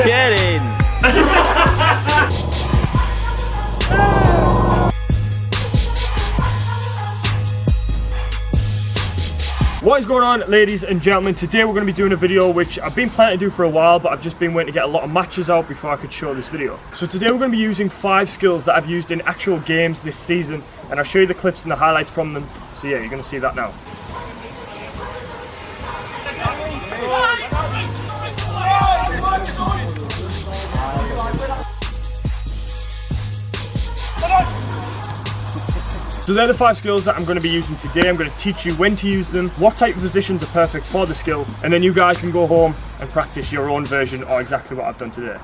Get in! What is going on, ladies and gentlemen? Today we're going to be doing a video which I've been planning to do for a while, but I've just been waiting to get a lot of matches out before I could show this video. So today we're going to be using 5 skills that I've used in actual games this season, and I'll show you the clips and the highlights from them. So yeah, you're going to see that now. So they're the 5 skills that I'm going to be using today. I'm going to teach you when to use them, what type of positions are perfect for the skill, and then you guys can go home and practice your own version or exactly what I've done today.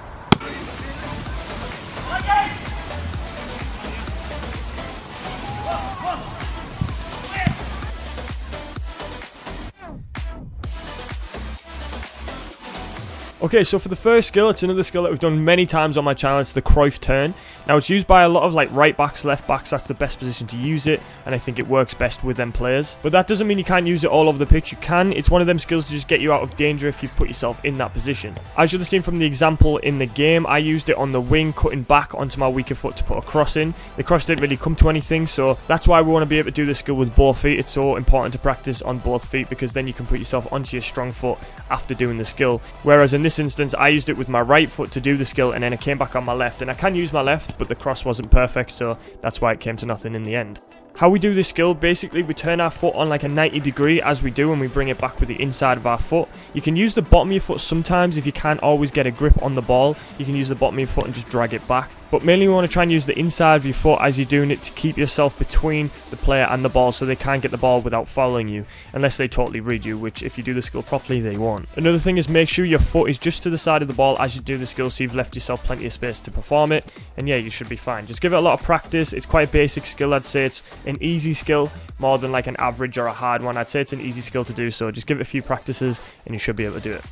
Okay, so for the first skill, it's another skill that we've done many times on my channel. It's the Cruyff turn. Now, it's used by a lot of like right backs, left backs. That's the best position to use it, and I think it works best with them players. But that doesn't mean you can't use it all over the pitch. You can. It's one of them skills to just get you out of danger if you put yourself in that position. As you'll have seen from the example in the game, I used it on the wing, cutting back onto my weaker foot to put a cross in. The cross didn't really come to anything, so that's why we want to be able to do this skill with both feet. It's so important to practice on both feet because then you can put yourself onto your strong foot after doing the skill. Whereas in this instance, I used it with my right foot to do the skill, and then I came back on my left, and I can use my left, but the cross wasn't perfect, so that's why it came to nothing in the end. How we do this skill, basically we turn our foot on like a 90 degree as we do, and we bring it back with the inside of our foot. You can use the bottom of your foot sometimes if you can't always get a grip on the ball. You can use the bottom of your foot and just drag it back. But mainly you want to try and use the inside of your foot as you're doing it to keep yourself between the player and the ball so they can't get the ball without fouling you, unless they totally read you, which if you do the skill properly, they won't. Another thing is make sure your foot is just to the side of the ball as you do the skill so you've left yourself plenty of space to perform it, and yeah, you should be fine. Just give it a lot of practice. It's quite a basic skill. I'd say it's an easy skill more than like an average or a hard one. I'd say it's an easy skill to do, so just give it a few practices and you should be able to do it.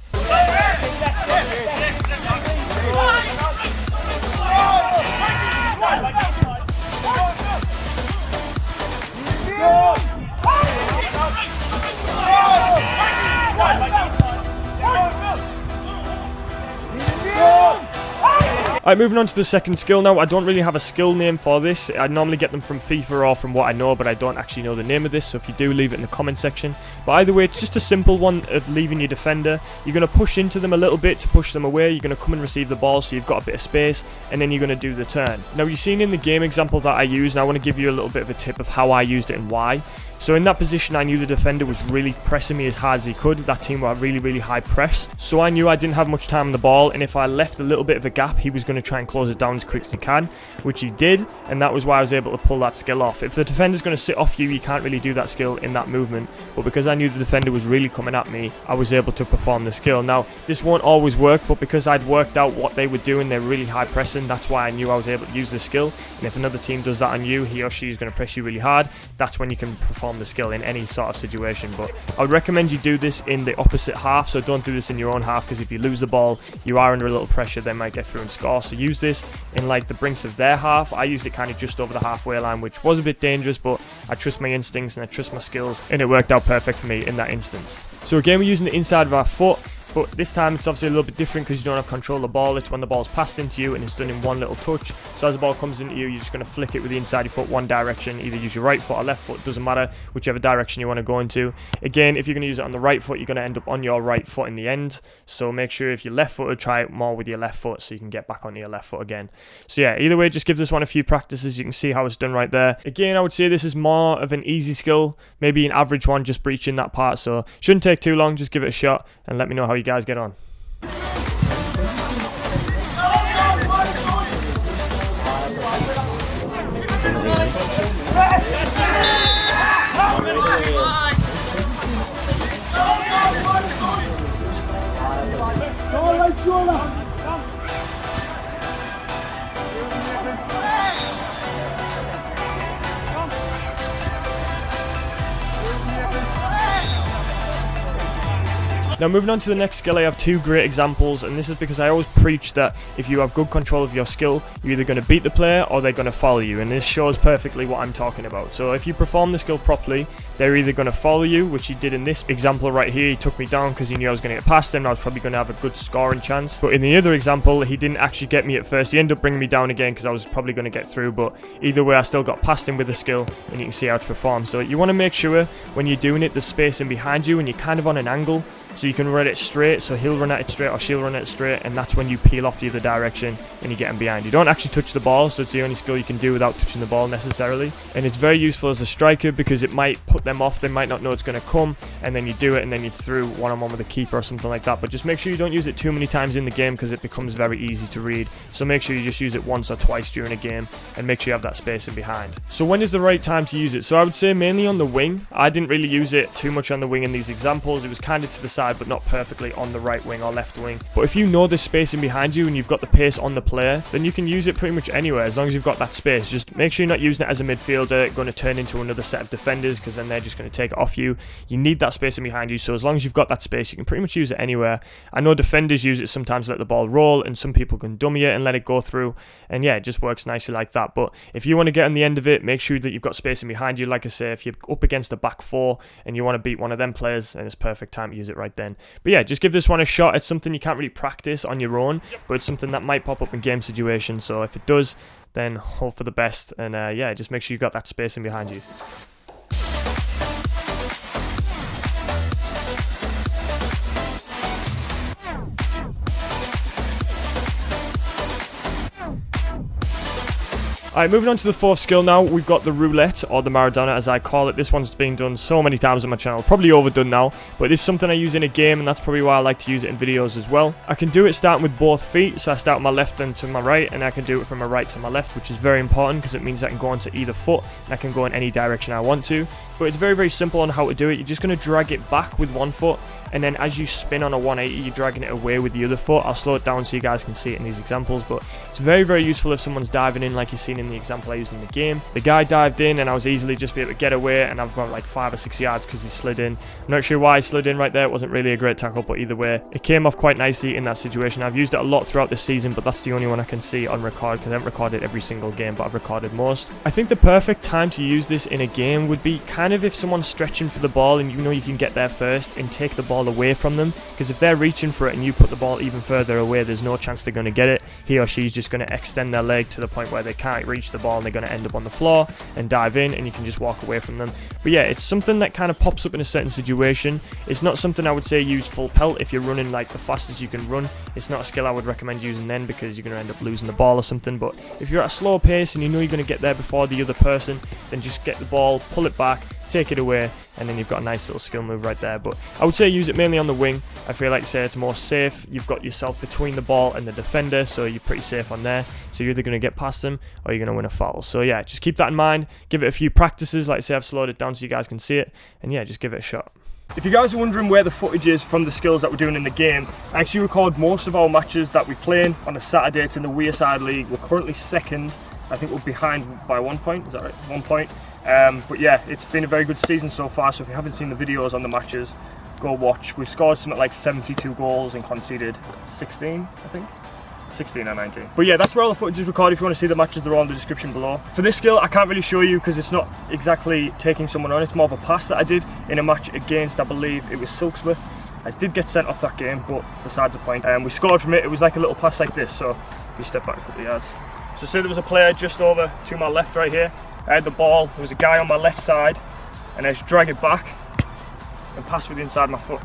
Alright, moving on to the second skill now. I don't really have a skill name for this. I normally get them from FIFA or from what I know, but I don't actually know the name of this, so if you do, leave it in the comment section. But either way, it's just a simple one of leaving your defender. You're going to push into them a little bit to push them away. You're going to come and receive the ball so you've got a bit of space, and then you're going to do the turn. Now, you've seen in the game example that I used, and I want to give you a little bit of a tip of how I used it and why. So in that position, I knew the defender was really pressing me as hard as he could. That team were really, really high pressed. So I knew I didn't have much time on the ball, and if I left a little bit of a gap, he was going to try and close it down as quick as he can, which he did, and that was why I was able to pull that skill off. If the defender's going to sit off you, you can't really do that skill in that movement, but because I knew the defender was really coming at me, I was able to perform the skill. Now, this won't always work, but because I'd worked out what they were doing, they're really high pressing, that's why I knew I was able to use the skill, and if another team does that on you, he or she is going to press you really hard, that's when you can perform the skill in any sort of situation. But I would recommend you do this in the opposite half, so don't do this in your own half, because if you lose the ball, you are under a little pressure, they might get through and score. So use this in like the brinks of their half. I used it kind of just over the halfway line, which was a bit dangerous, but I trust my instincts and I trust my skills, and it worked out perfect for me in that instance. So again, we're using the inside of our foot, but this time it's obviously a little bit different because you don't have control of the ball. It's when the ball's passed into you and it's done in one little touch. So as the ball comes into you, you're just going to flick it with the inside of your foot one direction. Either use your right foot or left foot, doesn't matter, whichever direction you want to go into. Again, if you're going to use it on the right foot, you're going to end up on your right foot in the end. So make sure if you're left footed, try it more with your left foot so you can get back onto your left foot again. So yeah, either way, just give this one a few practices. You can see how it's done right there. Again, I would say this is more of an easy skill, maybe an average one, just breaching that part. So shouldn't take too long. Just give it a shot and let me know how you guys get on. Now moving on to the next skill, I have two great examples, and this is because I always preach that if you have good control of your skill, you're either going to beat the player or they're going to follow you, and this shows perfectly what I'm talking about. So if you perform the skill properly, they're either going to follow you, which he did in this example right here. He took me down because he knew I was going to get past him and I was probably going to have a good scoring chance. But in the other example, he didn't actually get me at first. He ended up bringing me down again because I was probably going to get through, but either way I still got past him with the skill, and you can see how it performs. So you want to make sure when you're doing it, there's space in behind you and you're kind of on an angle, so you can run it straight, so he'll run at it straight or she'll run at it straight, and that's when you peel off the other direction and you get him behind. You don't actually touch the ball, so it's the only skill you can do without touching the ball necessarily, and it's very useful as a striker because it might put them off. They might not know it's going to come, and then you do it and then you through one-on-one with the keeper or something like that. But just make sure you don't use it too many times in the game because it becomes very easy to read. So make sure you just use it once or twice during a game and make sure you have that space in behind. So when is the right time to use it? So I would say mainly on the wing. I didn't really use it too much on the wing in these examples. It was kind of to the side but not perfectly on the right wing or left wing. But if you know there's space in behind you and you've got the pace on the player, then you can use it pretty much anywhere as long as you've got that space. Just make sure you're not using it as a midfielder going to turn into another set of defenders, because then they're just going to take it off you. You need that space in behind you, so as long as you've got that space, you can pretty much use it anywhere. I know defenders use it sometimes to let the ball roll, and some people can dummy it and let it go through, and yeah, it just works nicely like that. But if you want to get on the end of it, make sure that you've got space in behind you. Like I say, if you're up against a back four and you want to beat one of them players, then it's perfect time to use it right then. But yeah, just give this one a shot. It's something you can't really practice on your own, but it's something that might pop up in game situations. So if it does, then hope for the best, and yeah, just make sure you've got that space in behind you. Alright, moving on to the fourth skill now, we've got the roulette, or the Maradona as I call it. This one's been done so many times on my channel, probably overdone now, but it's something I use in a game, and that's probably why I like to use it in videos as well. I can do it starting with both feet, so I start with my left and to my right, and I can do it from my right to my left, which is very important because it means I can go onto either foot, and I can go in any direction I want to. But it's very, very simple on how to do it. You're just going to drag it back with one foot, and then as you spin on a 180, you're dragging it away with the other foot. I'll slow it down so you guys can see it in these examples, but it's very, very useful if someone's diving in like you've seen in the example I used in the game. The guy dived in and I was easily just be able to get away, and I've got like 5 or 6 yards because he slid in. I'm not sure why he slid in right there. It wasn't really a great tackle, but either way, it came off quite nicely in that situation. I've used it a lot throughout this season, but that's the only one I can see on record because I haven't recorded every single game, but I've recorded most. I think the perfect time to use this in a game would be kind of if someone's stretching for the ball and you know you can get there first and take the ball away from them. Because if they're reaching for it and you put the ball even further away, there's no chance they're going to get it. He or she's just going to extend their leg to the point where they can't reach the ball and they're going to end up on the floor and dive in, and you can just walk away from them. But yeah, it's something that kind of pops up in a certain situation. It's not something I would say use full pelt if you're running like the fastest you can run. It's not a skill I would recommend using then because you're going to end up losing the ball or something. But if you're at a slower pace and you know you're going to get there before the other person, then just get the ball, pull it back, take it away, and then you've got a nice little skill move right there. But I would say use it mainly on the wing. I feel like it's more safe. You've got yourself between the ball and the defender, so you're pretty safe on there. So you're either going to get past them or you're going to win a foul. So yeah, just keep that in mind. Give it a few practices. Like I say, I've slowed it down so you guys can see it, and yeah, just give it a shot. If you guys are wondering where the footage is from the skills that we're doing in the game, I actually record most of our matches that we play in on a Saturday. It's in the Wearside League. We're currently second. I think we're behind by 1 point. Is that right? 1 point. But yeah, it's been a very good season so far, so if you haven't seen the videos on the matches, go watch. We've scored something like 72 goals and conceded 16, I think. 16 or 19. But yeah, that's where all the footage is recorded. If you want to see the matches, they're all in the description below. For this skill, I can't really show you because it's not exactly taking someone on. It's more of a pass that I did in a match against, I believe it was Silksmith. I did get sent off that game, but besides the point, we scored from it. It was like a little pass like this, so we step back a couple of yards. So say there was a player just over to my left right here. I had the ball, there was a guy on my left side, and I just drag it back and pass with the inside of my foot.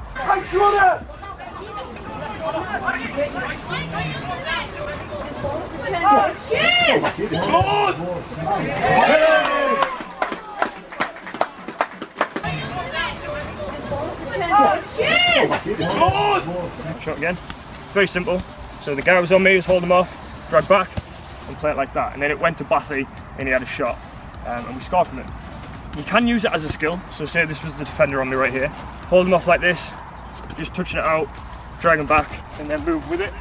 Shot again. It's very simple. So the guy was on me, was holding him off, drag back, and play it like that. And then it went to Bathy, and he had a shot, and we scored from it. You can use it as a skill. So say this was the defender on me right here. Hold him off like this, just touching it out, drag him back, and then move with it.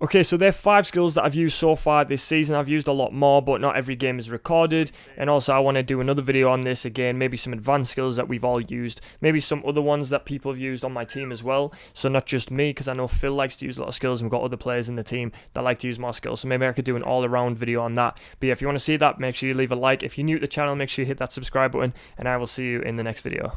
Okay, so there are 5 skills that I've used so far this season. I've used a lot more, but not every game is recorded. And also, I want to do another video on this again, maybe some advanced skills that we've all used, maybe some other ones that people have used on my team as well. So not just me, because I know Phil likes to use a lot of skills, and we've got other players in the team that like to use more skills. So maybe I could do an all-around video on that. But yeah, if you want to see that, make sure you leave a like. If you're new to the channel, make sure you hit that subscribe button, and I will see you in the next video.